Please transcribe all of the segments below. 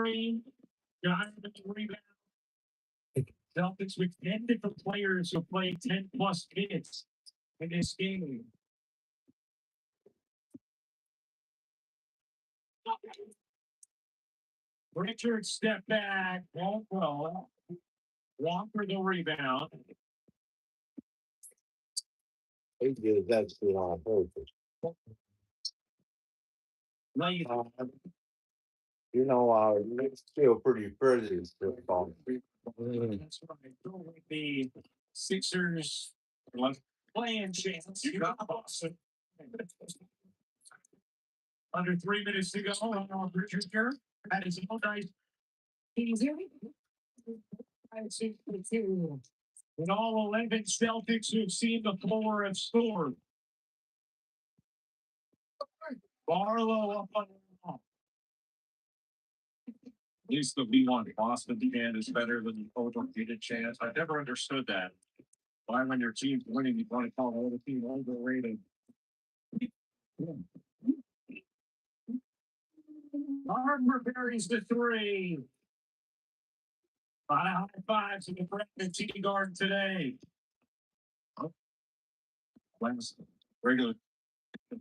three. Got the rebound. Celtics with 10 different players who played 10 plus minutes in this game. Richard step back, won't go. Walker the rebound. He did that shit on purpose. Lane. It's still pretty pretty. That's right. The Sixers playing chance. You got Boston. Under 3 minutes to go. Richard here. That is all nice. Can you hear me? And all 11 Celtics who've seen the floor have scored. Barlow up on the wall. At least the V1 Boston fan is better than the overrated chance. I never understood that. Why, when your team's winning, you want to call the other team overrated? Harper buries the three. A lot of high fives in the Brandon T Garden today. Last regular,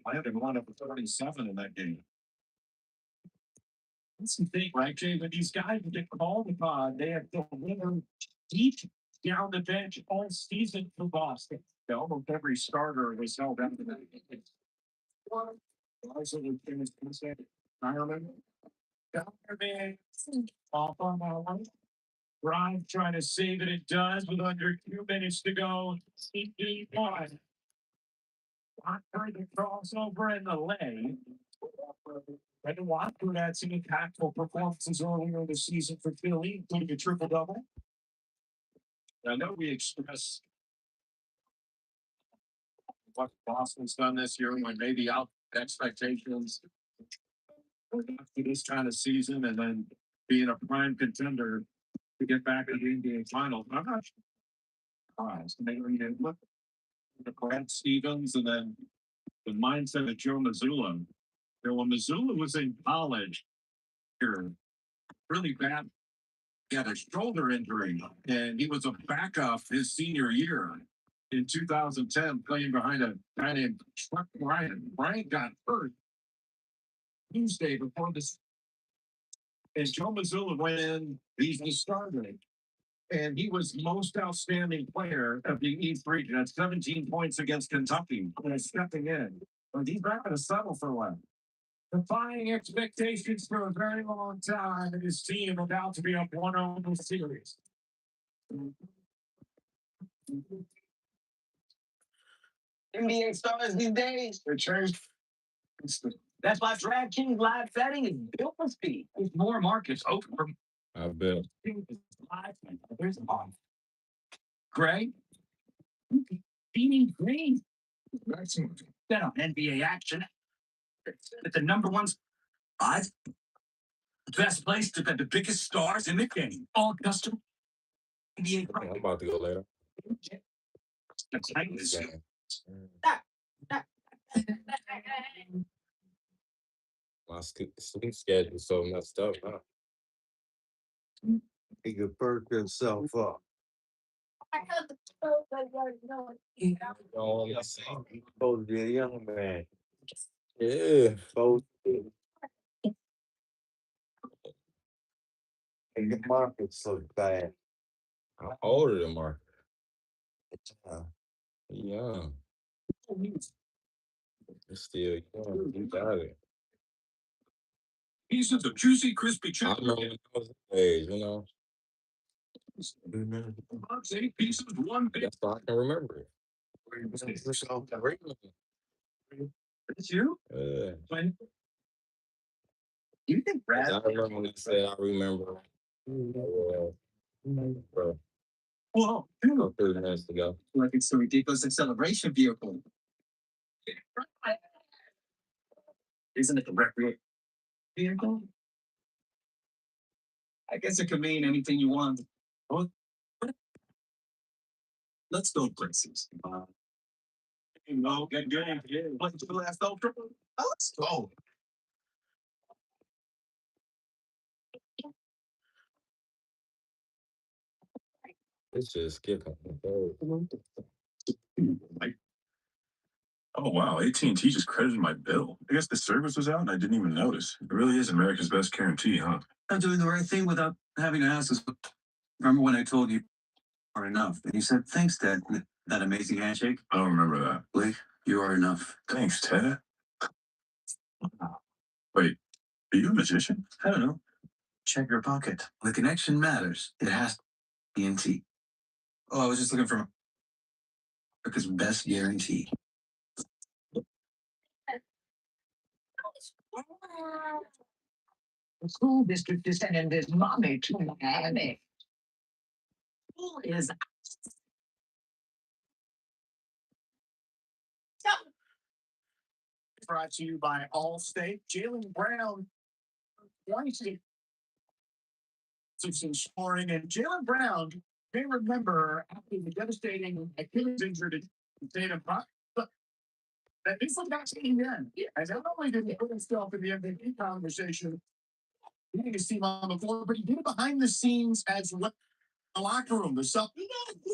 I had one of 37 in that game. That's the thing, right, Jay? When these guys get called upon, they have delivered deep down the bench all season for Boston. Almost every starter was held out of that. Ireland. Off on that one. Brian trying to save it. It does with under 2 minutes to go. CP1. The crossover and the lay. Brendan Watford had some impactful performances earlier in the season for Philly, including a triple-double. I know we express what Boston's done this year when maybe out expectations for this kind of season and then being a prime contender to get back to the NBA Finals. I'm not surprised. Maybe look at Brad Stevens and then the mindset of Joe Mazzulla. When Mazzulla was in college, really bad. He had a shoulder injury, and he was a backup his senior year in 2010, playing behind a guy named Chuck Bryant. Bryant got hurt Tuesday before this, and Joe Mazzulla went in. He's the starter, and he was most outstanding player of the East region at 17 points against Kentucky. Stepping in, but he's not going to settle for a while. Defying expectations for a very long time, and his team about to be up 1-0 in the series. NBA stars these days. That's why DraftKings live betting is built for speed. With more markets open for. I bet. There's on. Gray. Beanie Green. Bet on NBA action. At the number one spot. Best place to bet the biggest stars in the game. All custom. NBA. I'm about to go later. My sleep schedule is so messed up, huh? He could perk himself up. Oh, he's supposed to be a young man. Yeah. Supposed to. And the markets look bad. I'm older than Mark. Yeah. Still young. You got it. Pieces of juicy, crispy I chicken. remember when I was that age, Box 8 pieces, one big. That's why I can remember it. It's you? When? You think Brad? I remember when he said, I remember. Bro, Whoa, 30 minutes ago. Like it's a ridiculous acceleration vehicle. Isn't it the recreation vehicle? I guess it could mean anything you want. Oh, let's go places. Get good. What's the last ultra? Oh, let's go. It's just skip on the third. Like, oh wow, AT&T just credited my bill. I guess the service was out and I didn't even notice. It really is America's best guarantee, huh? Not doing the right thing without having to ask us. Remember when I told you are enough? And you said, thanks, Dad. That amazing handshake. I don't remember that. Blake, you are enough. Thanks, Ted. Wait, are you a magician? I don't know. Check your pocket. The connection matters. It has TNT. Oh, I was just looking for America's best guarantee. The school district is sending this money to Miami. Who is Brought to you by Allstate. Jalen Brown, 26 in scoring, and Jalen Brown may remember after the devastating Achilles injury to Tatum, but that this was not seen then. And not only did he put himself in the MVP conversation, leading his team on the floor, but he did it behind the scenes as well. The locker room, the stuff.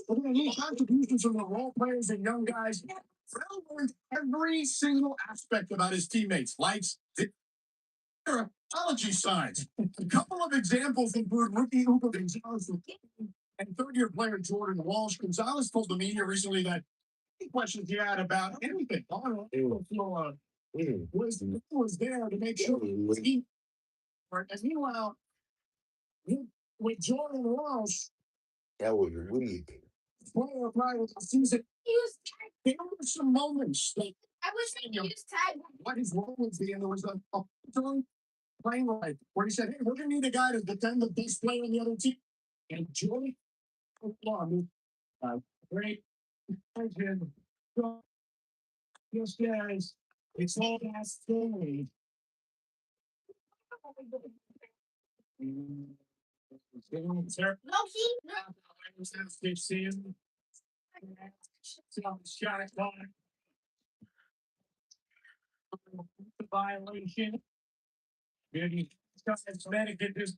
We're going to need contributions from the role players and young guys. Brown learned every single aspect about his teammates. Lights, their apology signs. A couple of examples include rookie Uber Gonzalez and third-year player Jordan Walsh. Gonzalez told the media recently that any questions he had about anything on the floor was there to make sure he. And meanwhile, with Jordan Walsh, That was weak. player prior to the season, there were some moments that I wish they used tag. what his role was being. There was a playing right where he said, "Hey, we're gonna need a guy to defend the best player on the other team." And Jordan, great legend. Yes, guys, it's all that story. Loki. Violation. Maybe Connecticut is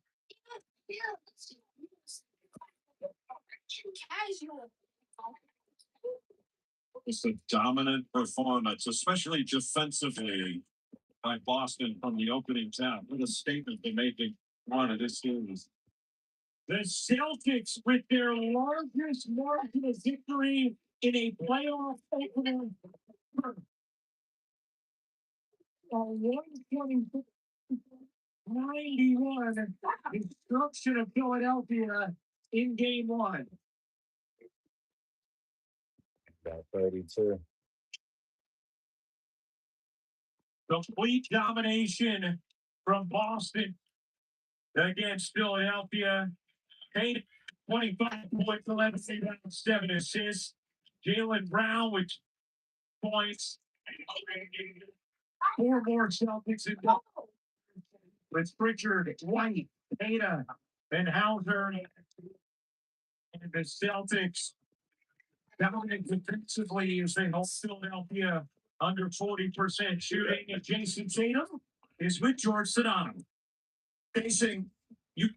Casual. It's a dominant performance, especially defensively by Boston from the opening tap. What a statement they're making one of this series. the Celtics with their largest margin of victory in a playoff opener. A 120-91 destruction of Philadelphia in game one. About 32. Complete domination from Boston against Philadelphia. 25 points, 11 rebounds, 7 assists. Jalen Brown with points. 4 more Celtics in with Pritchard, White, Data, and Hauser. And the Celtics dominant defensively as they hold Philadelphia under 40% shooting. And Jason Tatum is with George Sedano. Facing you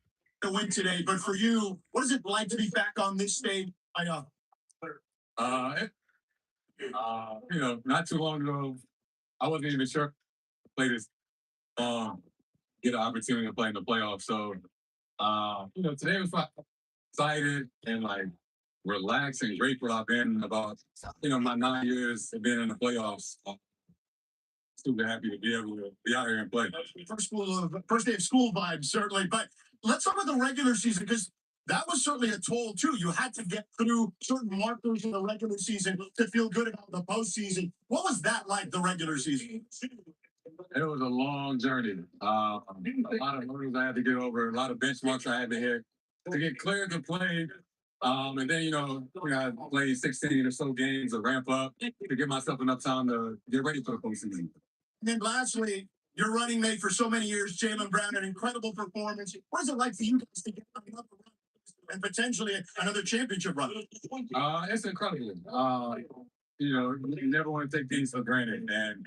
to win today, but for you, what is it like to be back on this stage? I know. Not too long ago, I wasn't even sure play this, get an opportunity to play in the playoffs. So, today was fun. Excited and like relaxed and grateful I've been about, my 9 years of being in the playoffs. Super happy to be able to be out here and play. First day of school vibes, certainly. But let's talk about the regular season because that was certainly a toll too. You had to get through certain markers in the regular season to feel good about the postseason. What was that like, the regular season? It was a long journey. A lot of hurdles I had to get over, a lot of benchmarks I had to hit to get cleared to play. And then, I played 16 or so games to ramp up to give myself enough time to get ready for the postseason. And then lastly, your running mate for so many years, Jalen Brown, an incredible performance. What is it like for you guys to get coming up and potentially another championship run? It's incredible. you never want to take things for granted, and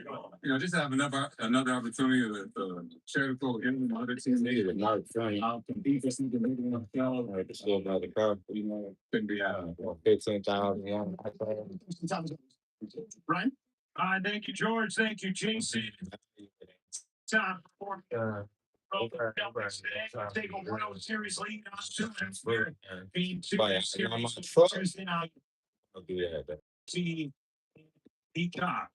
just have another opportunity to share the floor with other teams. Nigga, not funny. Compete for something maybe on the field. Like, still about the car. Couldn't be out. 15,000. Brian? Thank you, George. Thank you, Jason. Time for take a World Series lead on Tuesday. Being Tuesday night. I'll do that. See Peacock.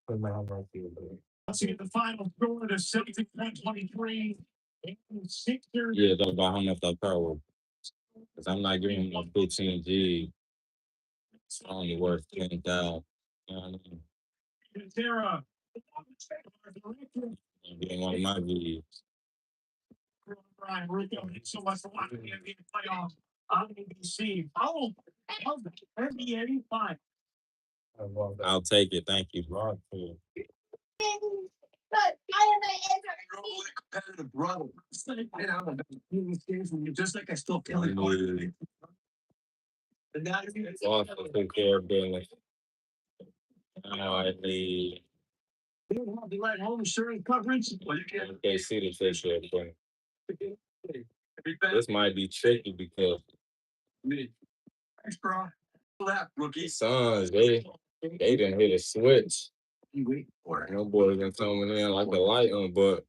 Let's see the final score to 73-23. Sixers. Yeah, don't buy how much that car was. Because I'm not getting no 15 G. It's only worth 10,000. You know what I mean? Sarah. I'm getting one of my G's. Brian Rico, thanks so much for watching the NBA playoffs on ABC. Oh, NBA 5. I'll take it. Thank you. Bro. Competitive brother. Just like I still feel like Also took care of business. Now I need you don't have the right home insurance coverage. Well, you can't. KC to take care of business. This might be tricky because Thanks, bro. That rookie. Suns, they didn't hit a switch. Wait for it. No boys been coming in like a light on, but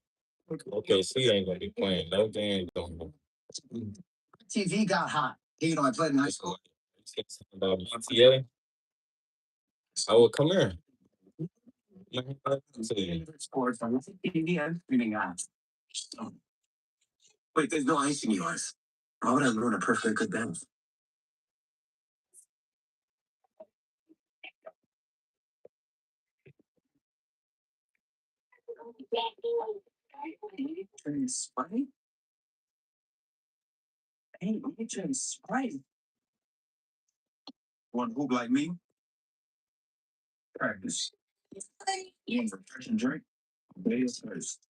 OKC ain't gonna be playing no games on them. TV got hot. I played in high school. About BTA. I will come here. Sports on TV and streaming apps. Wait, there's no ice in yours. Why would I ruin a perfect good dance? Sprite? Hey, Adrian Sprite. One hoop like me. Practice. One refreshing drink. Day is first.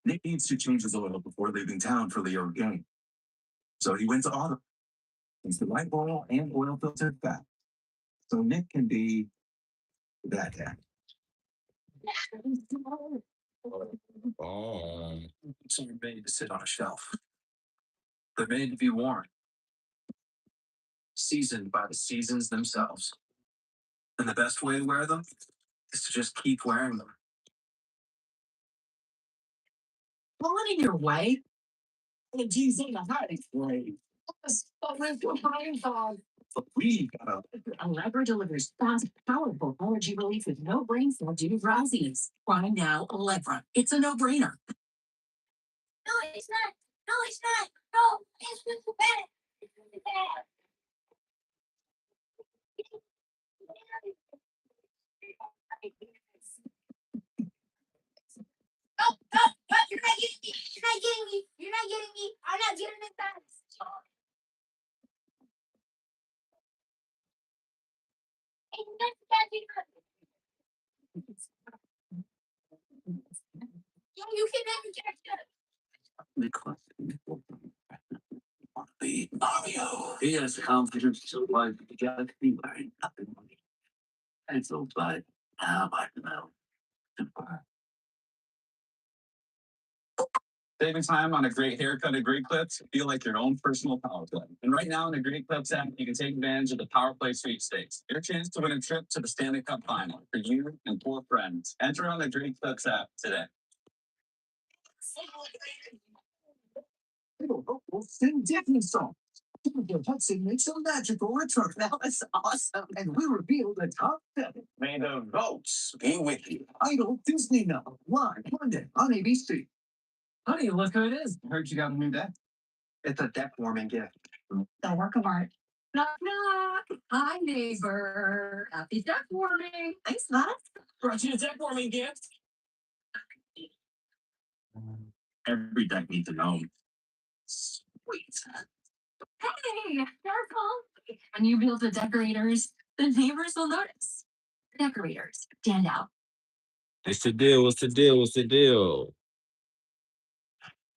Nick needs to change his oil before leaving town for the Euro game. So he went to Auto. It's the right oil and oil filtered fat. So Nick can be that guy. Oh, Some are made to sit on a shelf. They're made to be worn. Seasoned by the seasons themselves. And the best way to wear them is to just keep wearing them. Pulling in your way? But geez, in a hiding way. But we gotta. Allegra delivers fast, powerful allergy relief with no brain cell due to drowsiness. Try now Allegra. It's a no-brainer. No, it's not. No, it's not. No, it's really bad. It's really bad. No, you're not getting me. You're not getting me. You're not getting me. I'm not getting it back. Yeah, you can never catch up. The Mario. He has confidence so wide the galaxy wearing nothing money. And so but how about now? Saving time on a great haircut at Great Clips, feel like your own personal power play. And right now in the Great Clips app, you can take advantage of the Power Play sweepstakes. Your chance to win a trip to the Stanley Cup final for you and 4 friends. Enter on the Great Clips app today. Sing Disney songs. Hudson makes a magical return. That was awesome. And we reveal the top 7. May the votes be with you. Idol Disney now, live Monday on ABC. Honey, look who it is. I heard you got a new deck. It's a deck warming gift. A work of art. Knock, knock. Hi, neighbor. Happy deck warming. Thanks, Matt. Brought you a deck warming gift. Every deck needs a gnome. Sweet. Hey, careful. When you build the decorators, the neighbors will notice. Decorators, stand out. what's the deal? What's the deal? What's the deal?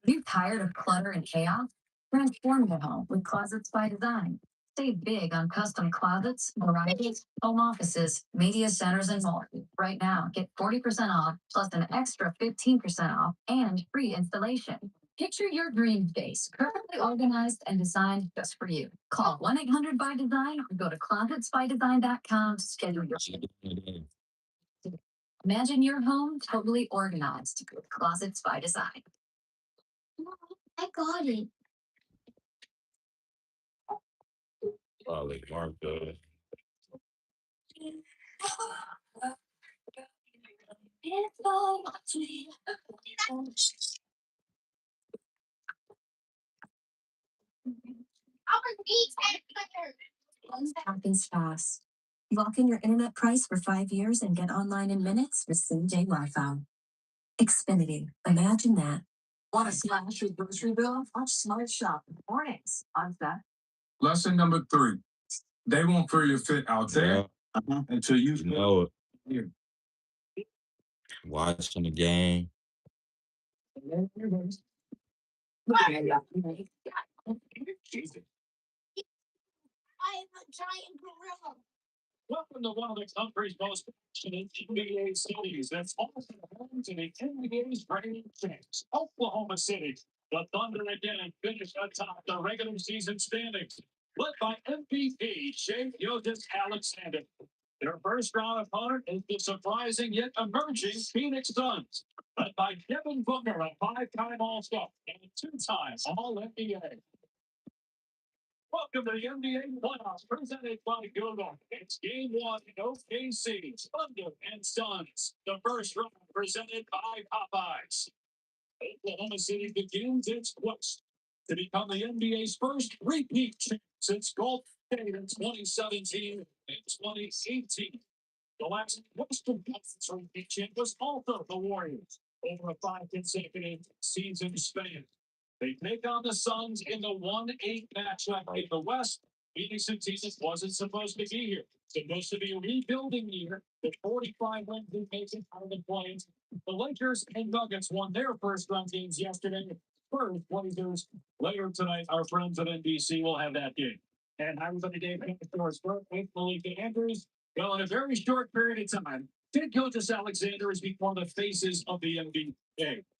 Are you tired of clutter and chaos? Transform your home with Closets by Design. Save big on custom closets, varieties, home offices, media centers, and more. Right now, get 40% off plus an extra 15% off and free installation. Picture your dream space, perfectly organized and designed just for you. Call 1-800-BY-DESIGN or go to closetsbydesign.com to schedule your. Imagine your home totally organized with Closets by Design. I got it. Probably Marco. It's all sweet. Happens fast. Lock in your internet price for 5 years and get online in minutes with CJ Wi-Fi. Xfinity. Imagine that. Want to slash your grocery bill? Watch Smart Shop mornings on that. Lesson number 3. They won't feel your fit out there Yeah, until you you know it. here. Watching the game. I am a giant gorilla. Welcome to one of the country's most passionate NBA cities. That's also home to the NBA's reigning champs, Oklahoma City. The Thunder again finished atop the regular season standings, led by MVP Shai Gilgeous-Alexander. Their first round opponent is the surprising yet emerging Phoenix Suns, led by Devin Booker, a 5-time All-Star and a 2-time All-NBA. Welcome to the NBA playoffs presented by Google. It's game 1 in OKC, Thunder and Suns. The first round presented by Popeyes. Oklahoma City begins its quest to become the NBA's first repeat champ since Golden State in 2017 and 2018. The last Western Conference repeat champ was also the Warriors over a 5 consecutive season span. They take on the Suns in the 1-8 matchup in the West. Phoenix and season wasn't supposed to be here. Supposed to be a rebuilding year. The 45 wins they make it out of the playoffs. The Lakers and Nuggets won their first round games yesterday. Spurs, Blazers. Later tonight, our friends at NBC will have that game. And I was on the day for Spurs with Malika Andrews. Well, in a very short period of time, Shai Gilgeous-Alexander has become the faces of the NBA.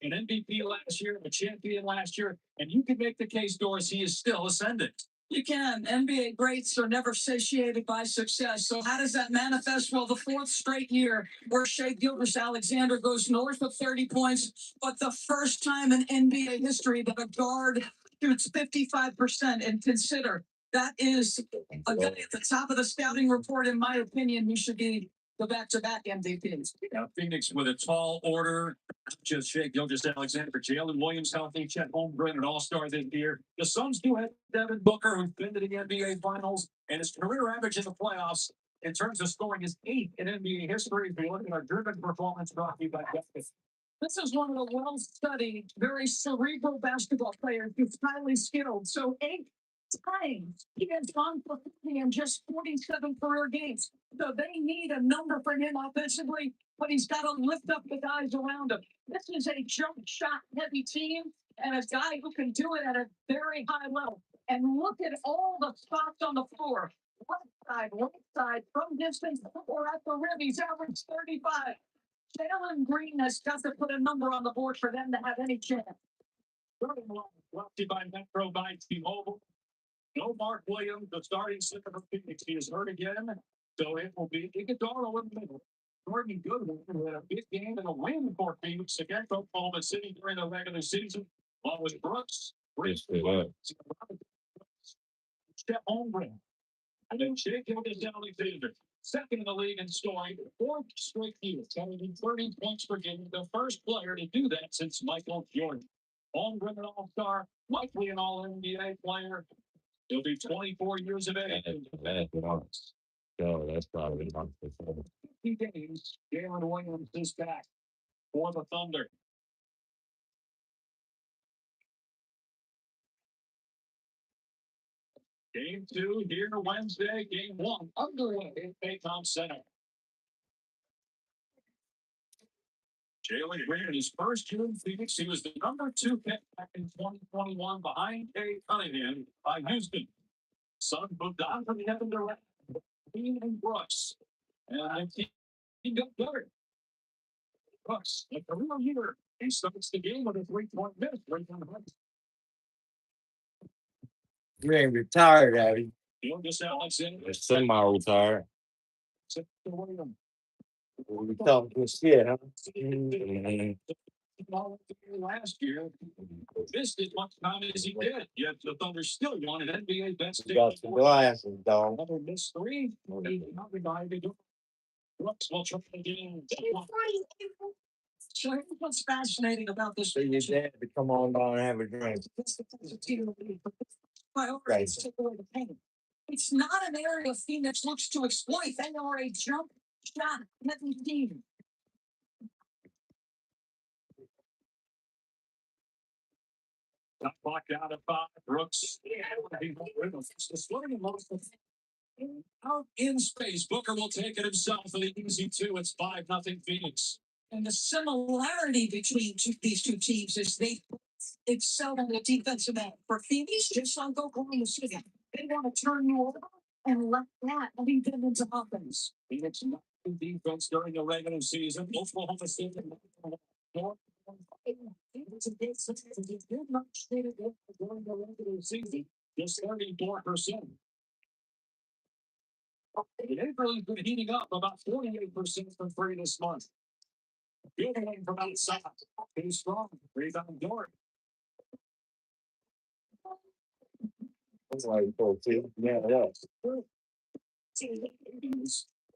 An MVP last year, a champion last year, and you can make the case, Doris, he is still ascendant. You can. NBA greats are never satiated by success. So how does that manifest? Well, the 4th straight year where Shai Gilgeous-Alexander goes north of 30 points, but the first time in NBA history that a guard shoots 55%. And consider that is a guy at the top of the scouting report, in my opinion, who should be the back-to-back MVPs. Yeah, Phoenix with a tall order. Just Shai Gilgeous-Alexander, Jalen Williams healthy, Chet Holmgren, an all-star this year. The Suns do have Devin Booker, who's been to the NBA Finals, and his career average in the playoffs in terms of scoring is 8th in NBA history. If you look at our driven performance brought to you by Justice. This is one of the well-studied, very cerebral basketball players who's highly skilled. So 8 times he has gone for 50 in just 47 career games. So they need a number for him offensively, but he's got to lift up the guys around him. This is a jump shot heavy team and a guy who can do it at a very high level. And look at all the spots on the floor. Left side, right side, from distance, or at the rim. He's averaged 35. Jalen Green has got to put a number on the board for them to have any chance. Brought to you by Metro by T-Mobile. No Mark Williams, the starting center for Phoenix. He is hurt again, so it will be Iguodala in the middle. Gordon Goodwin had a big game and a win for Phoenix against Oklahoma City during the regular season. Along with Brooks, Chet Holmgren, and then Shai Gilgeous-Alexander, second in the league in scoring, 4th straight year, averaging 30 points per game. The first player to do that since Michael Jordan. Holmgren, an all-star, likely an all-NBA player. He'll be 24 years of age. So that's probably not the 50 games, Jalen Williams is back for the Thunder. Game 2 here Wednesday. Game 1 underway at Paycom Center. Jalen Green in his first year in Phoenix. He was the number 2 pick back in 2021 behind Cade Cunningham by Houston. Sun moved on from heaven to earth. Dean and Brooks. And he got better. Brooks, a career year. He starts the game with a 3-point miss. Right on the line. You ain't retired, Abby. Gilgis Alexander. You're semi-retired. Williams. We talking good shit, huh? Last year, missed as much time as he did. Yet the Thunder still won an NBA best. You got some glasses, dog. Another missed three. Not revived. Brooks will try again. So what's fascinating about this? So your dad to come on down and have a drink. Priorities take away the pain. It's not an area Phoenix looks to exploit. They are a jump shot heavy team. Got blocked out of 5. Brooks. Out in space. Booker will take it himself for the easy 2. It's 5-0 Phoenix. And the similarity between these two teams is they excel on the defensive end. For Phoenix, just like Oklahoma City, they want to turn you over and let that lead them into offense. Phoenix defense during the regular season. Oklahoma City. Just 34%. They've been heating up about 48% from 3 this month. Fielding from outside. He's strong. Rebound Dort. That's why you told you. Yeah, yeah.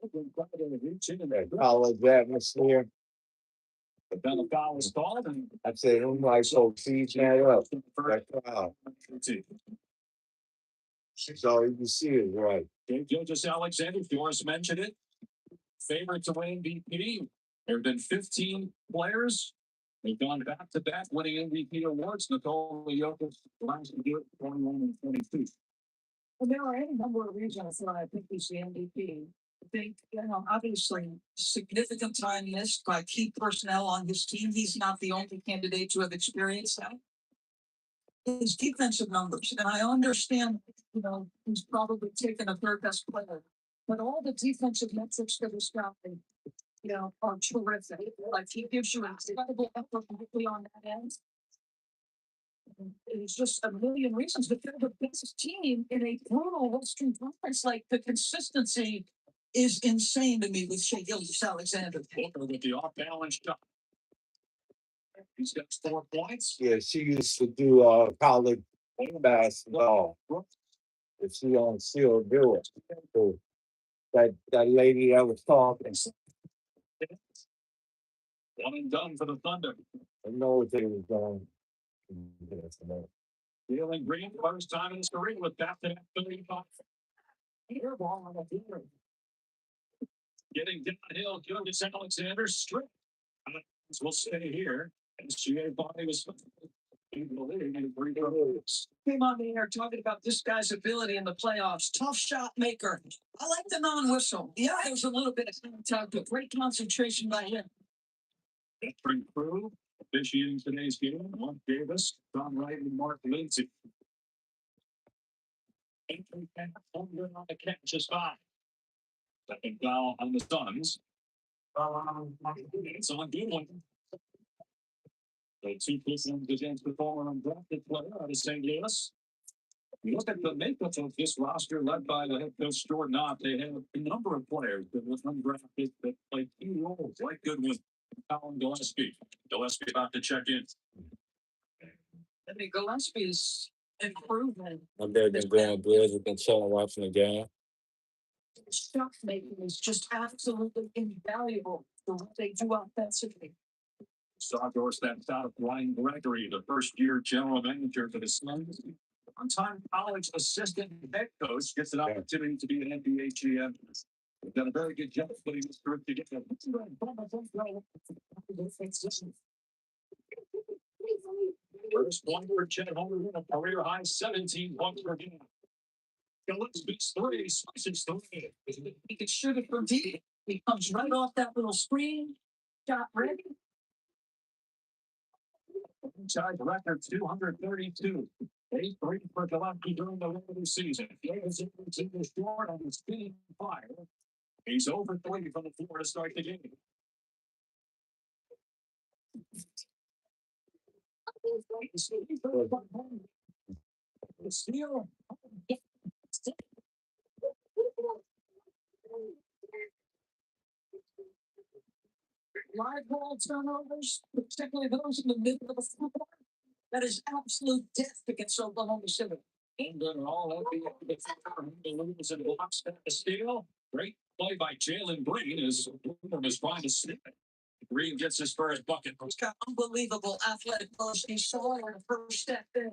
That college atmosphere. But then the foul was called and I said, them like folks sees that up. That crowd. That's all you can see is right. Gilgis Alexander, Doris mentioned it. Favorite to win MVP. There have been 15 players. They've gone back to back winning MVP awards. Nikola Jokic last year, 21 and 22. Well, there are any number of reasons why I think he's the MVP. I think, obviously, significant time missed by key personnel on his team. He's not the only candidate to have experienced that. His defensive numbers, and I understand, he's probably taken a third best player, but all the defensive metrics that he's got, are terrific. Like he gives you incredible effort on that end. It's just a million reasons, but they're the best team in a brutal Western Conference. Like the consistency is insane to me with Shai Gilgeous-Alexander. With the off-balance shot. He's got 4 points. Yeah, she used to do college basketball. If she don't still do it. So that lady that was talking, 1 and done for the Thunder. I know what they was doing. Jalen Green, first time in his career with back-to-back 35. Air ball on the field. Getting downhill, Gilgis Alexander straight. We'll stay here. SGA body was Came on the air talking about this guy's ability in the playoffs. Tough shot maker. I like the non-whistle. Yeah, there was a little bit of contact, but great concentration by him. Veteran crew officiating today's game. Mark Davis, Don Wright, and Mark Lindsay. Anthony Thunder on the catch is 5. Second foul on the Suns. It's on good one. The 2 persons against the former undrafted player out of St. Louis. Look at the makeup of this roster led by the head coach Jordan Knott. They have a number of players that were undrafted that played key roles, like Goodwin, Colin Gillespie. Gillespie about to check in. I mean, Gillespie's improvement. My dad been going good. We've been chilling watching the game. Shot making is just absolutely invaluable for what they do offensively. Sawdorse that's out of Brian Gregory, the first-year general manager for the Suns. One-time college assistant head coach gets an opportunity to be an NBA GM. They've done a very good job putting this group together. First point for Chet Holmgren, a career-high 17 points per game. Gillespie's 3, Swisher's 3. He can shoot it from deep. He comes right off that little screen. Shot ready. Franchise record 232. 8-3 for Gillespie during the regular season. He is in the short on his speed fire. He's over 3 from the floor to start the game. The steal. Live ball turnovers, particularly those in the middle of the floor. That is absolute death against Oklahoma City. And then all NBA lose and blocks the steal. Great play by Jalen Green as Boomer is trying to snip it. Green gets his first bucket. He's got unbelievable athletic motion. He saw it on the first step there.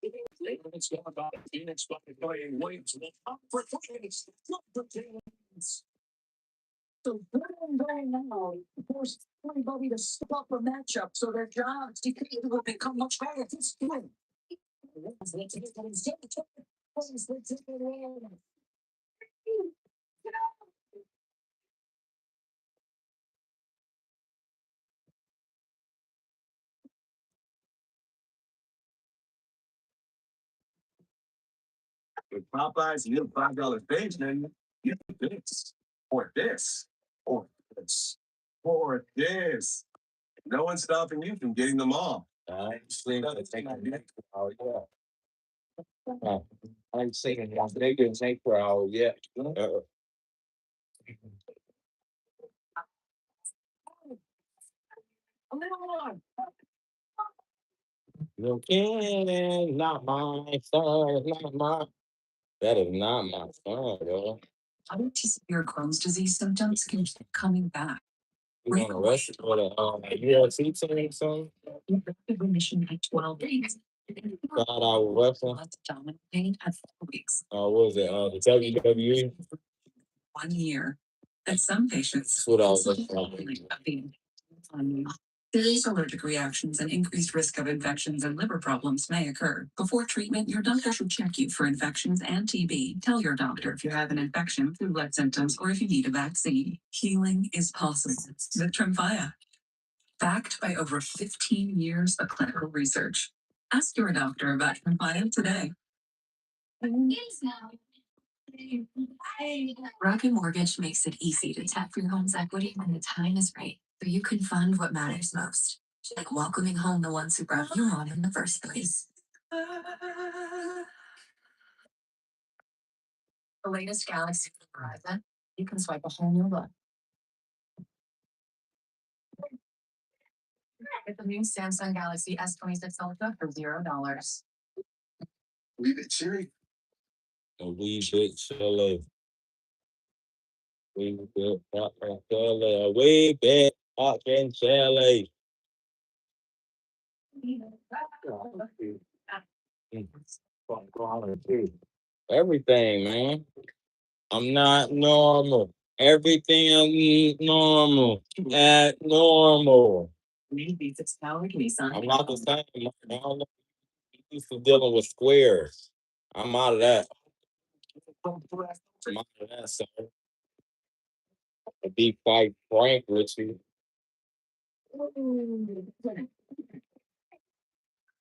It's going about Phoenix by playing Williams. Up for Phoenix. Up for Phoenix. So going now, force everybody to stop a matchup so their jobs will become much harder to steal. With Popeyes, you get a $5 page menu. You get this, or this, or this, or this. No one's stopping you from getting them all. I ain't seen it. They didn't say per hour yet. A little on. You can not my son, not my. That is not my son, yo. Other severe Crohn's disease symptoms can keep coming back. You want to rush for the UFC team or something? Rapid remission at 12 days. 5 hour wrestling. Abdominal pain at 4 weeks. What was it? The WWE. 1 year. And some patients. That's what I was looking for. Serious allergic reactions and increased risk of infections and liver problems may occur. Before treatment, your doctor should check you for infections and TB. Tell your doctor if you have an infection, flu-like symptoms, or if you need a vaccine. Healing is possible with Tremfya. Backed by over 15 years of clinical research. Ask your doctor about Tremfya today. Rocket Mortgage makes it easy to tap your home's equity when the time is right, so you can fund what matters most, like welcoming home the ones who brought you on in the first place. The latest Galaxy Verizon, you can swipe a whole new look. Get the new Samsung Galaxy S26 Ultra for $0. Leave it, Siri. A wee bit chilly. Wee bit fucking chilly. A wee bit fucking chilly. Everything, man. I'm not normal. Everything I need normal. At normal. Maybe it's powered Nissan. I'm not the same. I don't know. I'm used to dealing with squares. I'm out of that. I'm out of that, sir. To be quite frank with you.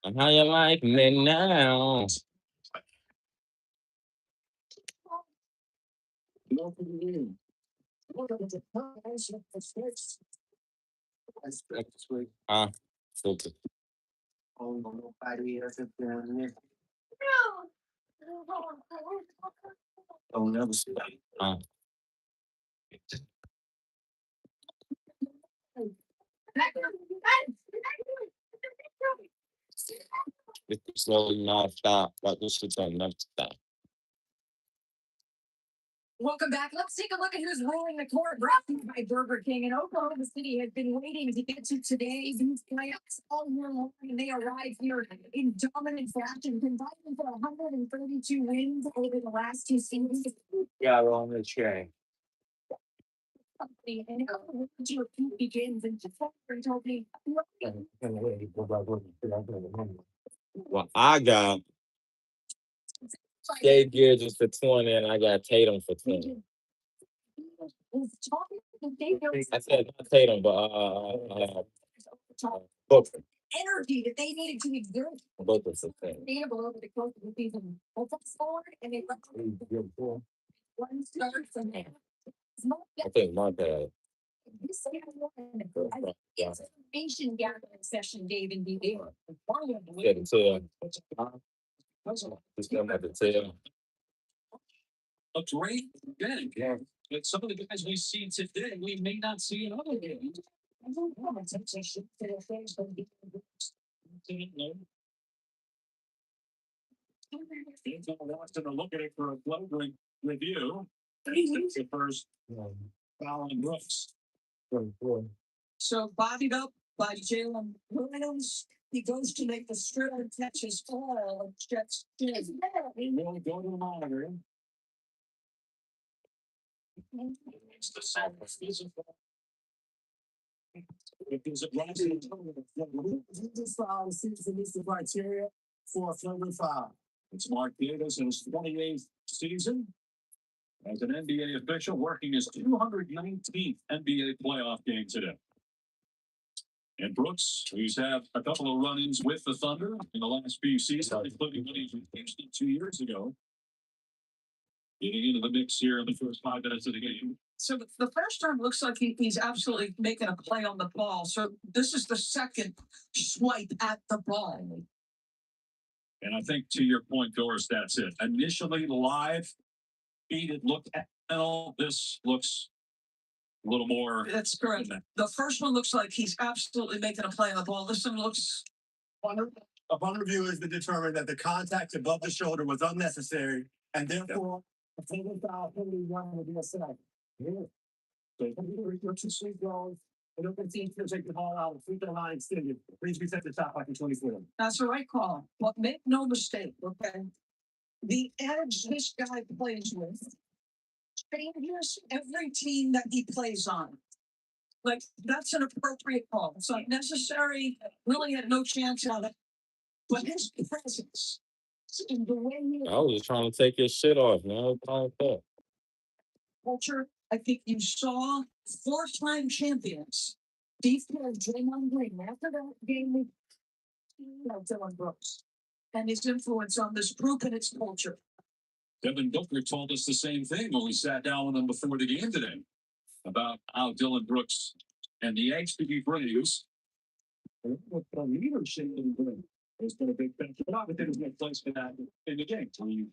And how you like me now? Filter. Oh, never see. It's slowly not stop, but this shit's on never stop. Welcome back. Let's take a look at who's ruling the court. Brought to you by Burger King. And Oklahoma City has been waiting to get to today's playoffs all year long. And they arrived here in dominant fashion, combining for 132 wins over the last 2 seasons. Yeah, on the chain. And your peak begins in December and told me, Well, I got Dave Gilgeous for 20, and I got Tatum for 20. I said not Tatum, but Booker. energy that they needed to exert Both of them. sustainable over the course of the season. Well, that's forward and they let one start from there. It's not I think my bad. this it's a information gathering session, Dave and DD. Yeah, the tail. Just them at the tail. A great game. Yeah. But some of the guys we see today, we may not see in other games. I don't know, it's actually should say a phrase, but He's wants to look at it for a floating review. It's the first foul on Brooks. so bodied up by Jalen Williams, he goes to make the strip and catches all and Jets. He will go to the monitor. It's the same physical. If there's a rising This foul seems to meet the criteria for a flagrant foul. it's Mark Davis in his 28th season as an NBA official, working his 219th NBA playoff game today. And Brooks, who's had a couple of run-ins with the Thunder in the last few seasons, including when he was with Houston 2 years ago, getting into the mix here in the first 5 minutes of the game. So the first time looks like he's absolutely making a play on the ball. So this is the second swipe at the ball. And I think to your point, Doris, that's it. Initially live feed, it looked at this looks a little more. That's correct. The first one looks like he's absolutely making a play on the ball. This one looks. Upon review, has been determined that the contact above the shoulder was unnecessary and therefore a flagrant foul penalty run will be assigned. I don't think he'll take the ball out of free throw line extended. Please be set to top like a 24. That's the right call. But make no mistake, okay? The edge this guy plays with changes every team that he plays on. Like, that's an appropriate call. It's not necessary, really had no chance of it. But his presence and the way he I was just trying to take your shit off, man. culture, I think you saw 4-time champions. Steve Kerr, Draymond Green, after that game, Dylan Brooks, and his influence on this group and its culture. Devin Booker told us the same thing when we sat down with him before the game today about how Dylan Brooks and the eggs to be brings. With the leadership in the room, there's been a big benefit. But there's no place for that in the game. So you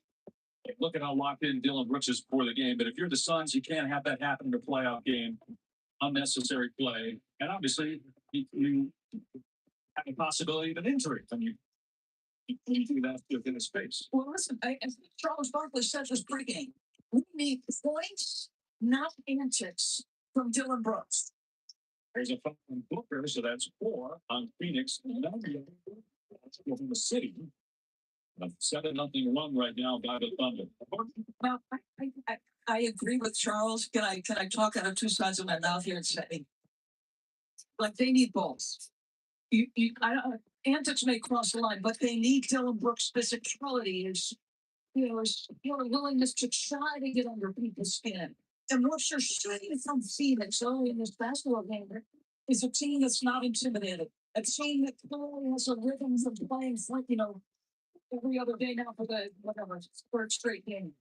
look at how locked in Dylan Brooks is before the game. But if you're the Suns, you can't have that happen in a playoff game. Unnecessary play, and obviously you have a possibility of an injury when you do that within a space. Well, listen, as Charles Barkley says this pregame, we need points, not antics from Dylan Brooks. There's a foul on Booker, so that's 4 on Phoenix. From the city. A 7-0 run right now by the Thunder. Now, I agree with Charles. Can I talk out of two sides of my mouth here and say, like, they need balls. Antics may cross the line, but they need Dylan Brooks' physicality, his willingness to try to get under people's skin. And what you're seeing from Phoenix early in this basketball game is a team that's not intimidated. A team that clearly has a rhythm of playing, like, every other day now for the third straight game.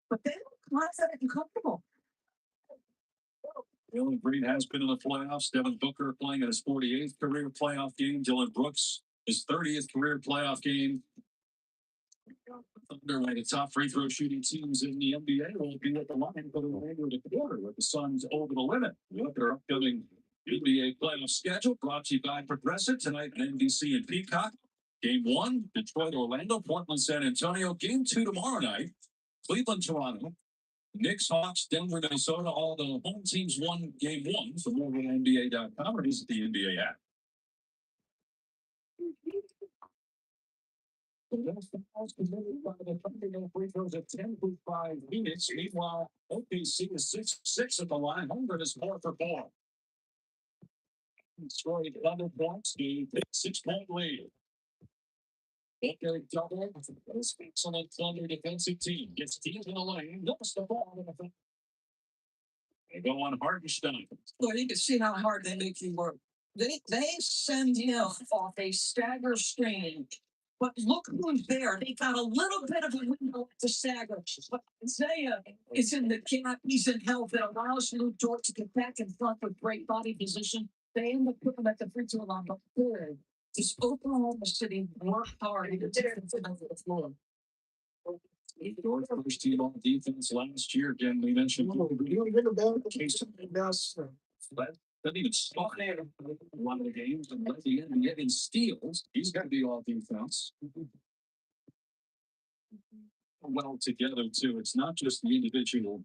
But they look confident and comfortable. Dylan Green has been in the playoffs. Devin Booker playing in his 48th career playoff game. Dylan Brooks, his 30th career playoff game. Thunder, one of the top free throw shooting teams in the NBA, will be at the line for the remainder of the quarter with the Suns over the limit. Look at their upcoming NBA playoff schedule brought to you by Progressive tonight on NBC and Peacock. Game 1, Detroit, Orlando, Portland, San Antonio. Game 2 tomorrow night, Cleveland, Toronto. Knicks, Hawks, Denver, Minnesota. All the home teams won game 1 for more on NBA.com or visit the NBA app. The basketball's committed by the Thunder free throws at 10-5 Phoenix. Meanwhile, OKC is 6-6 at the line. Holmgren is 4 for 4. Scoring Thunder points, the 6-point lead. Booker double. This excellent Thunder defensive team gets deep in the lane. Notice the ball. They go on Hartenstein. Well, you can see how hard they make you work. They send him off a stagger screen. But look who's there. They got a little bit of a window to stagger. But Isaiah is in the gap. He's in help that allows Luke Dort to get back in front with great body position. They end up putting him at the free throw line. But good. Just Oklahoma City worked hard to take him to the floor. First team on defense last year. Again, we mentioned. Doesn't even start a lot of the games and let the end get in steals. He's got to be all defense. Well together too. It's not just the individual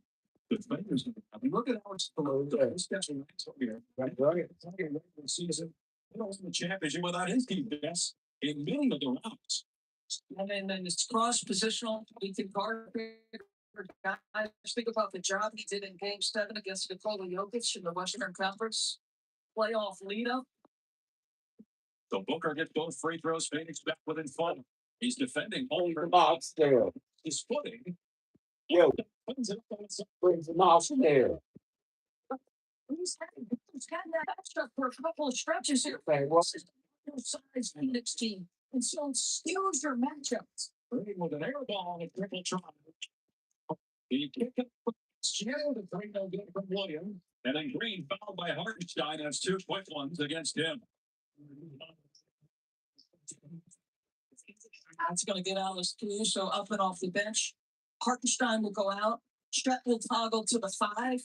defenders. I mean, look at Alex Pelosi. This guy's right here. Right. Season. He lost the championship without his defense in many of the rounds. And then it's cross positional. We can guard guys. Think about the job he did in Game 7 against Nikola Jokic in the Western Conference playoff lead up. So Booker gets both free throws. Phoenix back within 5. He's defending all The box there. his footing. Yo, brings him off there. He's had that extra for a couple of stretches here. Say what? Size Phoenix team. And so it skews your matchups. Green with an air ball and a triple try. He kicked it from Shield, the three no good from Williams. And then Green fouled by Hartenstein. That's 2 quick ones against him. That's going to get Alice too. So up and off the bench. Hartenstein will go out. Stret will toggle to the 5.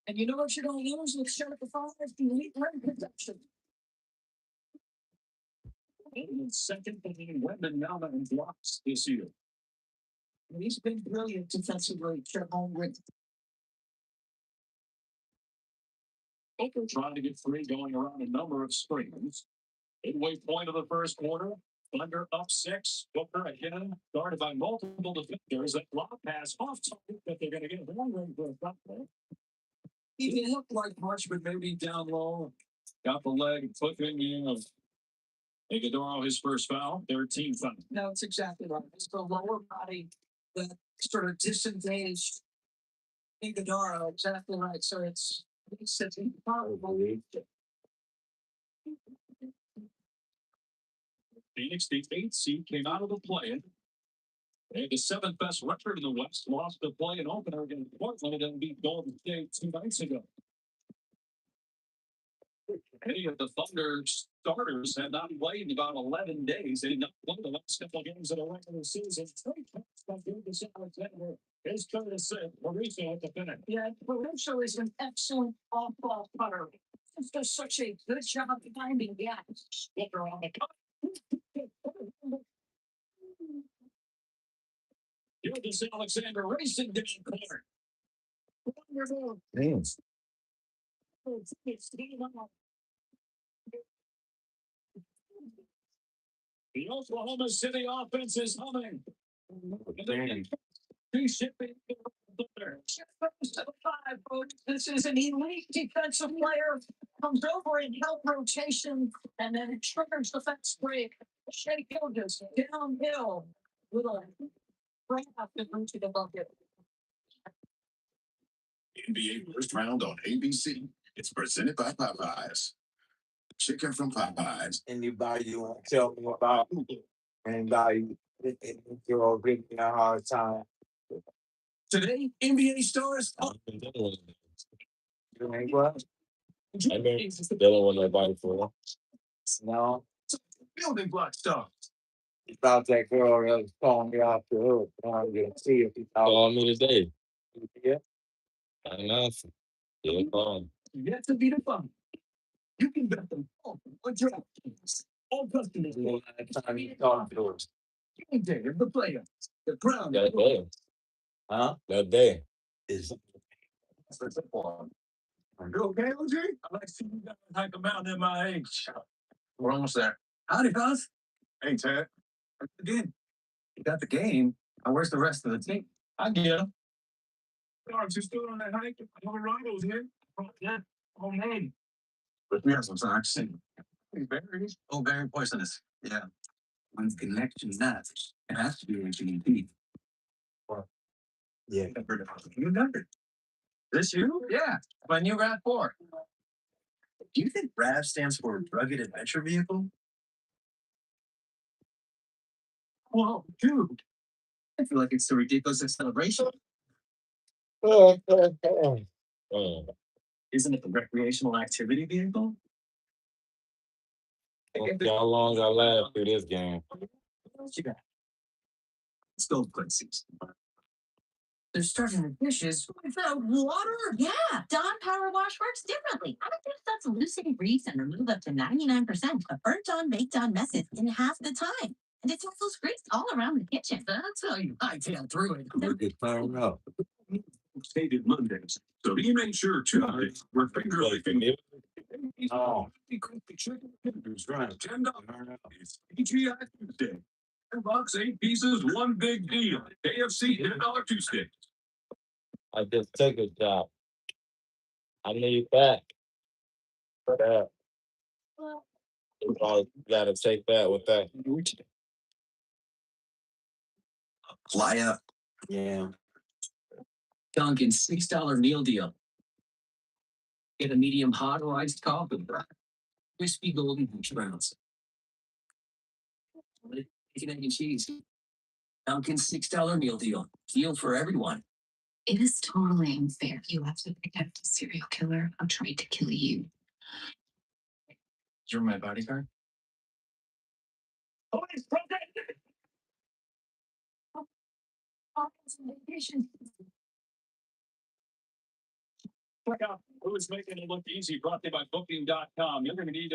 And you know what you're going to use with Stret at the 5? Elite rim protection. Second behind Wendell Nelma and blocks this year. And he's been brilliant defensively. Chet Holmgren. Booker trying to get 3 going around a number of screens. Midway point of the first quarter. Thunder up 6. Booker again guarded by multiple defenders. That lob pass off target, but they're going to get a long range for a shot there. He looked like Marchman maybe down low. Got the leg, foot in of Iguodaro, his first foul, 13th foul. No, it's exactly right. It's the lower body that sort of disengaged Iguodaro. Exactly right. So it's probably. Phoenix, the 8th seed, came out of the play-in. They had the 7th best record in the West, lost the play-in opener against Portland, and then beat Golden State 2 nights ago. Any of the Thunder starters had not played in about 11 days. They did not play the last couple of games of the regular season. Alexander is trying to sit Mauricio at the finish. Yeah, Mauricio is an excellent off-ball putter. He does such a good job finding gaps. Booker on the cut. Gilgis Alexander racing down the corner. Wonderful. Damn. The Oklahoma City offense is humming. Damn. He's shipping. This is an elite defensive player. Comes over in help rotation and then it triggers the fast break. Shea Gilgis downhill. Little right after to the bucket. NBA first round on ABC. It's presented by Popeyes. Chicken from Popeyes. Anybody you want to tell me about? Anybody you're giving me a hard time? Today, NBA stars. You ain't what? I've been dealing with nobody for No. Building block stars. About that girl that was calling me off the hook. I'm gonna see if he thought call me today. yeah. I know. Yeah, call. Yet to be defined. You can bet them all on DraftKings. All customers will Time you talk to her. game day of the playoffs. The crown. That day. Huh? That day. Is You okay, OG? I like seeing you guys hike a mountain at my age. We're almost there. Howdy, fellas. Hey, Ted. Again, you got the game. Now, where's the rest of the team? I get them. Aren't you still on that hike? Colorado's here. Yeah, homemade. But we have some snacks. Berries? Oh, very poisonous. Yeah. One's connection nuts. It has to be HEP. yeah. You remember? This you? Yeah. When you got 4. Do you think RAV stands for Rugged Adventure Vehicle? Well, dude. I feel like it's the ridiculous celebration. Isn't it the recreational activity vehicle? How long I laugh through this game? What you got? Let's go, Quincy's. They're starting the dishes without water? Yeah, Dawn Power Wash works differently. I think that's loosen grease and remove up to 99% of burnt on, baked on messes in half the time. And it tackles grease all around the kitchen. That's how you hightail through it. We're good fired up. Stated Mondays. So he made sure Tuesdays were finger licking. Oh. Chicken tenders, right? $10. TGI Tuesday. $10, 8 pieces, one big deal. KFC $10 Tuesday. I just took a job. I need that. For that. I gotta take that with that. Fly up. Yeah. Dunkin' $6 meal deal. Get a medium hot or iced coffee. Crispy golden hash browns. Bacon, egg, and cheese. Dunkin' $6 meal deal. Deal for everyone. It is totally unfair. You have to protect a serial killer. I'm trying to kill you. You're my bodyguard. Oh, it's Check out Who's Making It Look Easy, brought to you by Booking.com. You're going to need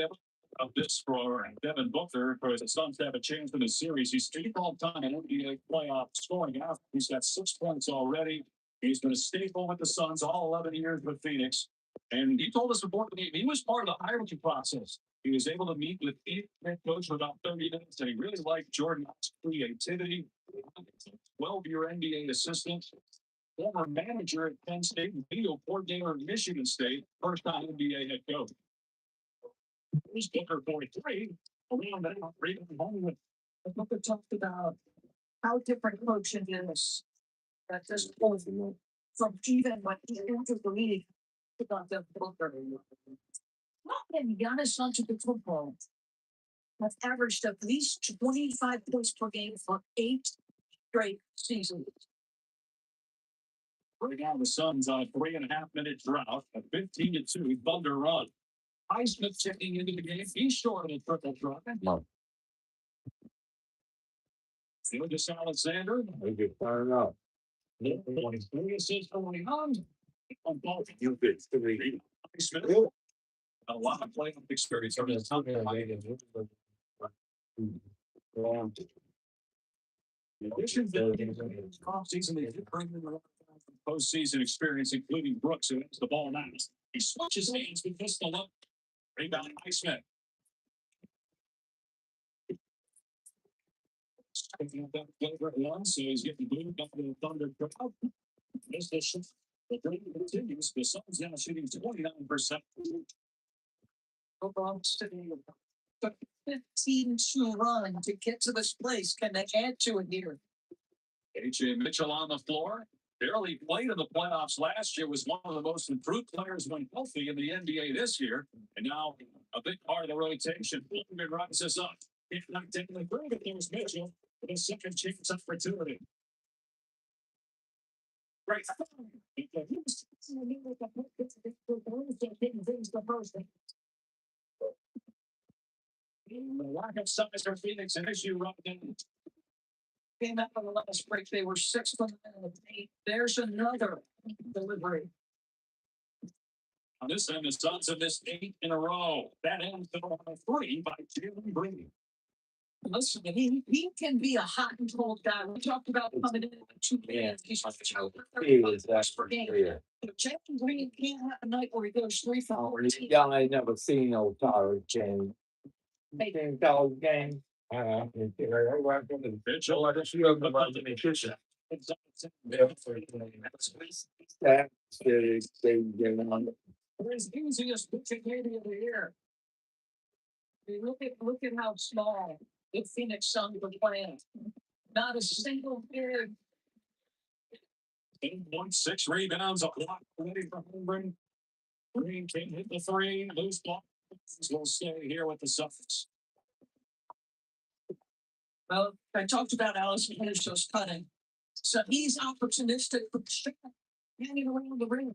of this for Devin Booker for the Suns to have a chance in the series. He's 3 all-time in NBA playoff scoring out. He's got 6 points already. He's been a staple with the Suns all 11 years with Phoenix. And he told us before the game, he was part of the hierarchy process. He was able to meet with each head coach for about 30 minutes, and he really liked Jordan's creativity. 12-year NBA assistant, former manager at Penn State, and video coordinator at Michigan State, first-time NBA head coach. Here's Booker 43. Around that, Booker talked about how different coaching is at this point from even when he entered the league. Not that Booker. Not when Giannis Antetokounmpo has averaged at least 25 points per game for 8 straight seasons. right now the Suns on a 3.5-minute drought, a 15-2 Thunder run. Highsmith checking into the game. He's short of a triple drop. No. Gilgeous Alexander. We get fired up. 23 assists going on both. You get 3. Highsmith. A lot of playoff experience over the time. In addition to the offseason, they did bring in the postseason experience, including Brooks, who has the ball now. He switches hands with pistol up. Rebound Highsmith. So he's getting booed up in the Thunder crowd. The dream continues. The Suns now shooting 29%. Overall, the 15-2 run to get to this place. Can they add to it here? AJ Mitchell on the floor. Barely played in the playoffs last year. Was one of the most improved players when healthy in the NBA this year. And now a big part of the rotation. William rises up. If not taking the third, there's Mitchell with a second chance opportunity. Right. The lack of size for Phoenix, an issue right now. Came out on the last break. They were 6 from 8. There's another delivery. On this end, the Suns have missed 8 in a row. That ends on a 3 by Jalen Green. Listen, he can be a hot and cold guy. We talked about coming in at 2 games. He's He was that per game. clear. Jalen Green can't have a night where he goes 3 for Oh, 14. y'all ain't never seen no college game. Seen college game? Mitchell, That they on. His easiest pitching game of the year. I mean, look at how small the Phoenix Suns were playing. Not a single big. 8.6 rebounds, a block ready for Holmgren. Green can hit the three, loose ball. Will stay here with the Celtics. Well, I talked about Allison Henderson's cutting. So he's opportunistic for shot, hanging around the ring.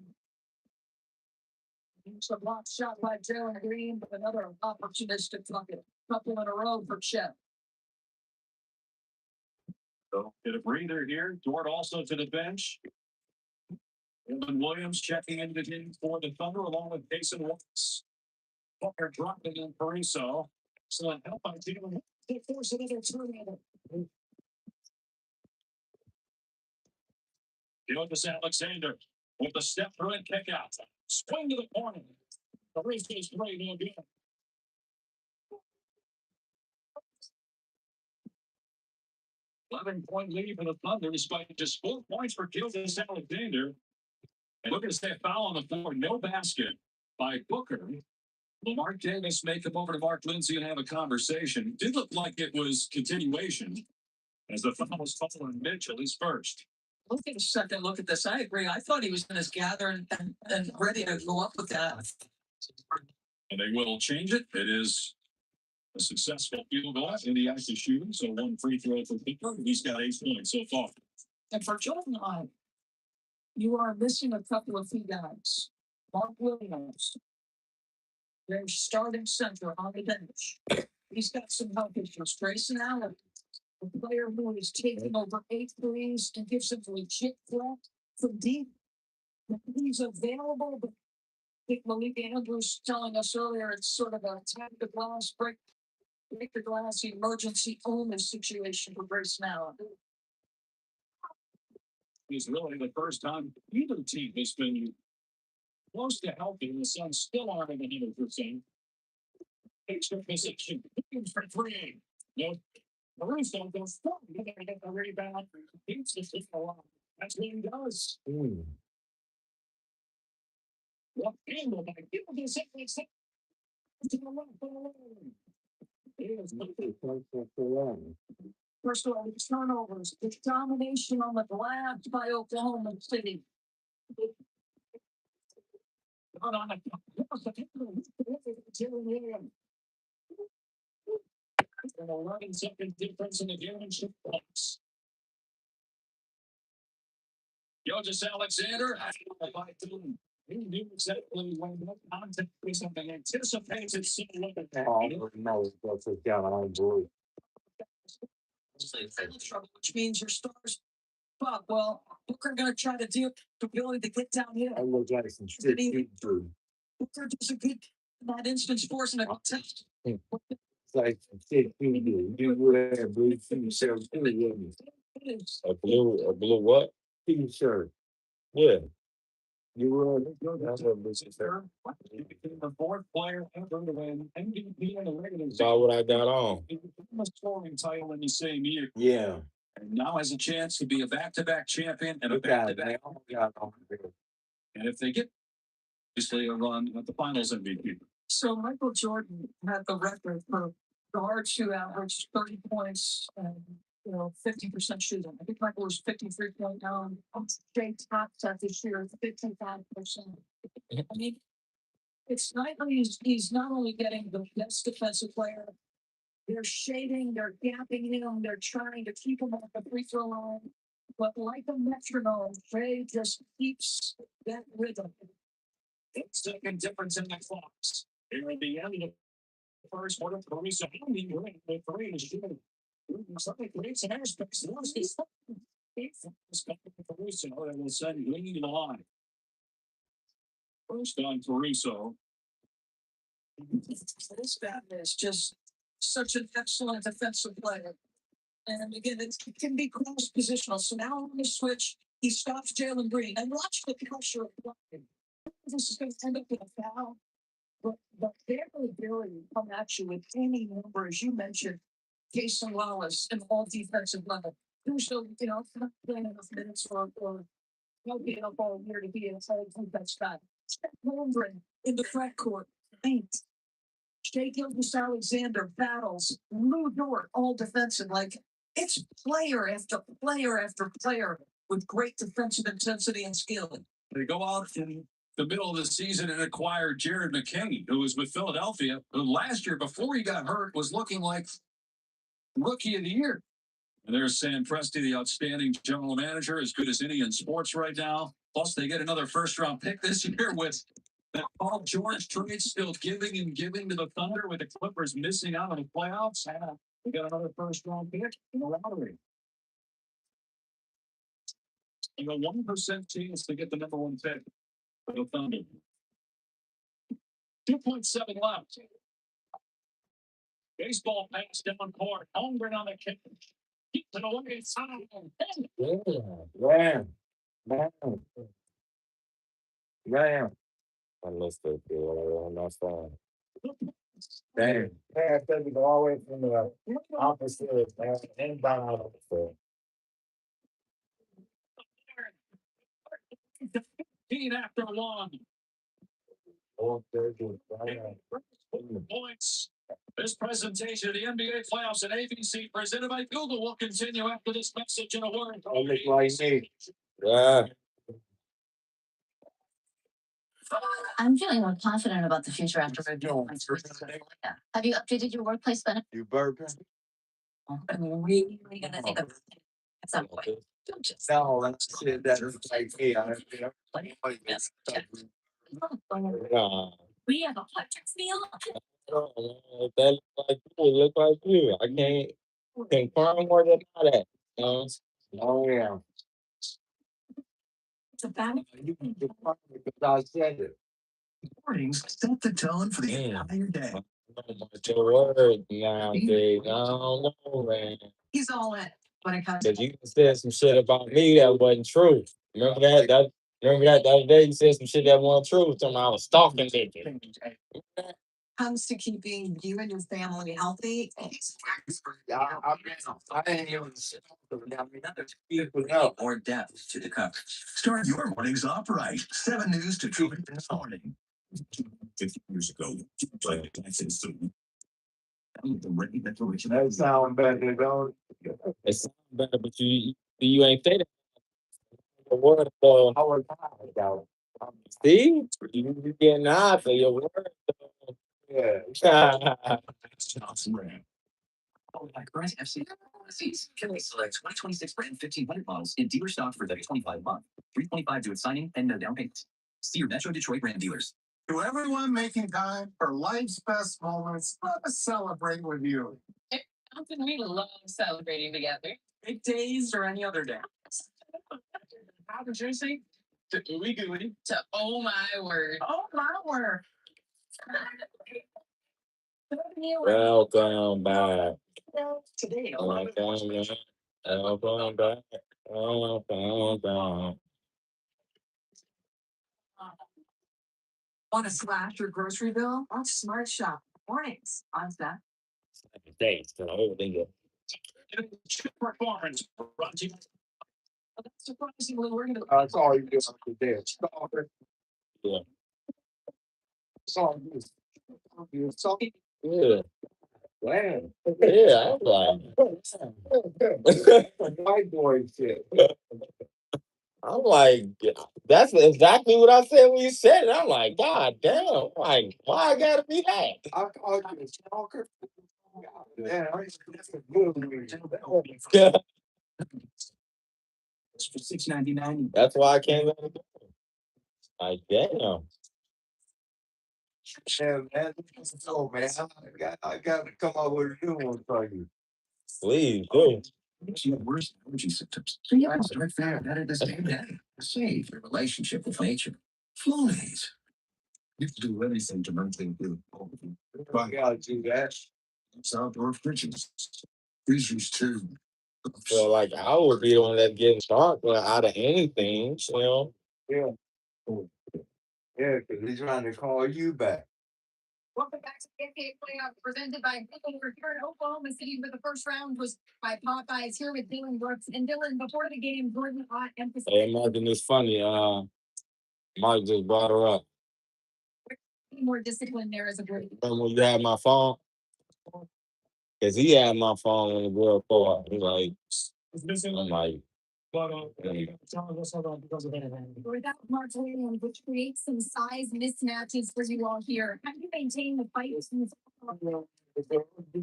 It's a block shot by Jalen Green, but another opportunistic bucket. Couple in a row for Chet. So get a breather here. Dort also to the bench. Dylan Williams checking into the game for the Thunder along with Jason Watts. Booker dropping in Caruso. So help by Jalen. They force another turnover. Gilgeous Alexander with the step through and kick out. Swing to the corner. The race is great again. 11-point lead for the Thunder despite just 4 points for Gilgeous Alexander. And look at that foul on the floor. No basket by Booker. Mark Davis may come over to Mark Lindsay and have a conversation. It did look like it was continuation as the foul was called on Mitchell. He's first. Look at a second look at this. I agree. I thought he was in his gather and ready to go up with that. And they will change it. It is a successful field goal in the active shooting. So 1 free throw for Booker. He's got 8 points so far. And for Jordan High, you are missing a couple of key guys. Mark Williams, their starting center on the bench. He's got some health issues. Grayson Allen, a player who is taking over 8 threes and gives him a legit threat from deep. He's available, but I think Malik Andrews telling us earlier it's sort of a tap the glass, break the glass emergency only situation for Grayson Allen. It's really the first time either team has been close to healthy, and the Suns still aren't at 100%. Extra position for 3. No, Caruso goes forward. They're going to get the rebound. He's just a lot. That's what he does. Well, handle by Gilgeous Alexander. To the left, to the left. First of all, the turnovers, the domination on the glass by Oklahoma City. On the 11-second difference in the championship points. Gilgeous Alexander, he knew exactly when that contact was something anticipated. So look at that. Which means your stars. But well, Booker gonna try to do the ability to get down here. Booker does a good in that instance, forcing a contest. Like you wear a blue t-shirt too, wouldn't you? A blue what? T-shirt. Yeah. You wear He became the 4th player ever to win MVP in the regular season. Saw what I got on. He won a scoring title in the same year. Yeah. And now has a chance to be a back-to-back champion and a Look at it. back-to-back. They all got on there. And if they get obviously a run at the finals MVP. So Michael Jordan had the record for guards who averaged 30 points and 50% shooting. I think Michael was 53.9. Jay tops that this year, 55%. I mean, it's not he's not only getting the best defensive player, they're shading, they're gapping him, they're trying to keep him off the free throw line. But like a metronome, Jay just keeps that rhythm. 8-second difference in the clocks. Here at the end of the first quarter, Caruso only winning the 3 is shooting. Something creates an airspace. Caruso that will send Green to the line. First on Caruso. This guy is just such an excellent defensive player. And again, it can be cross positional. So now on the switch, he stops Jalen Green. And watch the pressure of blocking. This is going to end up with a foul. But their ability to come at you with any number, as you mentioned, Jason Wallace and all defensive level. Caruso, not playing enough minutes or not being up all year to be inside defense guy. Step Holmgren in the front court. Paint. Shea Gilgeous-Alexander battles. Lou Dort, all defensive. Like, it's player after player after player with great defensive intensity and skill. They go out and the middle of the season and acquired Jared McKinney, who was with Philadelphia, who last year, before he got hurt, was looking like rookie of the year. And there's Sam Presti, the outstanding general manager, as good as any in sports right now. Plus, they get another first-round pick this year with that Paul George trade still giving and giving to the Thunder, with the Clippers missing out on the playoffs. And they got another first-round pick in the lottery. You know, 1% chance to get the number one pick for the Thunder. 2.7 left. Baseball pass down court. Holmgren on the kick. Keeps it away. It's on. Ram. I missed it. On my phone. Damn. Yeah, I took it all the way from the opposite inbound. 15 after one. Points. This presentation of the NBA playoffs at ABC, presented by Google, will continue after this message in a word. Look like me. Yeah. I'm feeling more confident about the future after reviewing my first. Yeah. Have you updated your workplace benefit? You burping? I'm really gonna think of it at some point. Don't just. No, that's it. That's like me. We have a electric feel. That look like you. I can't confirm or deny that. Oh, yeah. It's a bad. You can confirm it because I said it. Mornings set the tone for the Mm. entire day. But your word nowadays, I don't know, man. He's all in when it comes. Cause you said some shit about me that wasn't true. Remember that? Remember that the other day you said some shit that wasn't true. Talking about I was stalking niggas. Comes to keeping you and your family healthy. I didn't even. No. More depth to the coverage. Start your mornings off right. 7 News Detroit this morning. 50 years ago, like That sound better, don't. It sounds better, but you ain't say that. The word though. I was tired, though. See? You getting high for your word though. Yeah. Like Brent FC Kelly selects 2026 Brand 1500 models in dealer stock for the 25 month. 325 due at signing and no down payment. See your Metro Detroit brand dealers. To everyone making time for life's best moments, let us celebrate with you. Something we love celebrating together. Big days or any other day. How to Juicy to Ooey Gooey To oh my word. Oh, my word. Welcome back. today. Welcome back. Welcome back. Welcome back. Want to slash your grocery bill? On Smart Shop. Mornings on that. Thanks. Everything Performance brought to you. That's surprisingly, we're gonna. That's all you do today. Stalker. Yeah. That's all you do. You're talking. Yeah. Land. Yeah. I'm like, White boy shit. I'm like, that's exactly what I said when you said it. I'm like, God damn. I'm like, why I gotta be that? I called you a stalker. Yeah, that's a good movie. It's for $6.99. That's why I can't let it go. Like, damn. Yeah, man. So, man, I got to come up with a new one for you. Please do. You have worse allergy symptoms. So you can start fair better the same day. Save your relationship with nature. Flonase. You can do anything to maintain good. I gotta do that. It's outdoor fridges. Freezers too. So, like, I would be the one that getting shocked out of anything, you know? Yeah. Yeah, because he's trying to call you back. Welcome back to the NBA playoff presented by Google. We're here in Oklahoma City where the first round was by Popeyes. Here with Dylan Brooks. And Dylan, before the game, Jordan Ott emphasized Hey, Martin, it's funny. Mike just brought her up. more discipline there as a group. Remember when you had my phone? Because he had my phone when the girl called. He's like, I'm like, But some of us have because of that. Without Mark Williams, which creates some size mismatches for you all here. How do you maintain the fight? You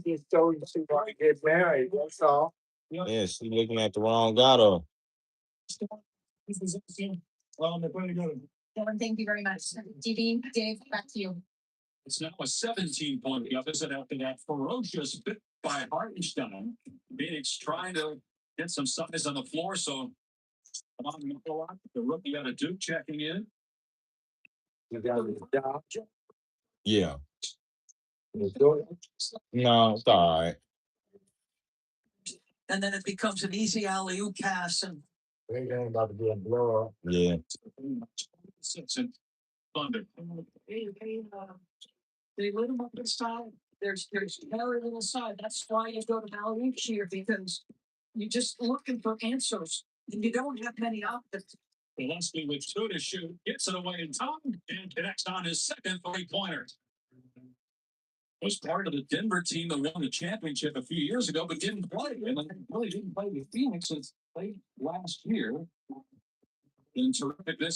just told you she want to get married, that's all. Yeah, she looking at the wrong guy though. They're pretty good. Dylan, thank you very much. TV, Dave, back to you. It's now a 17-point deficit after that ferocious bit by Hartenstein. Phoenix trying to get some size on the floor. So, come on, Nikolak, the rookie out of Duke checking in. You got a job. Yeah. You do it. No, it's all right. And then it becomes an easy alley-oop pass and They ain't about to be a blow up. Yeah. Six and Thunder. they lit them up inside. There's very little side. That's why you go to alley-oop here, because you're just looking for answers and you don't have many options. Gillespie with 2 to shoot, gets it away in time, and connects on his second 3-pointer. Was part of the Denver team that won the championship a few years ago, but didn't play. And really didn't play with Phoenix since late last year. Been terrific this season.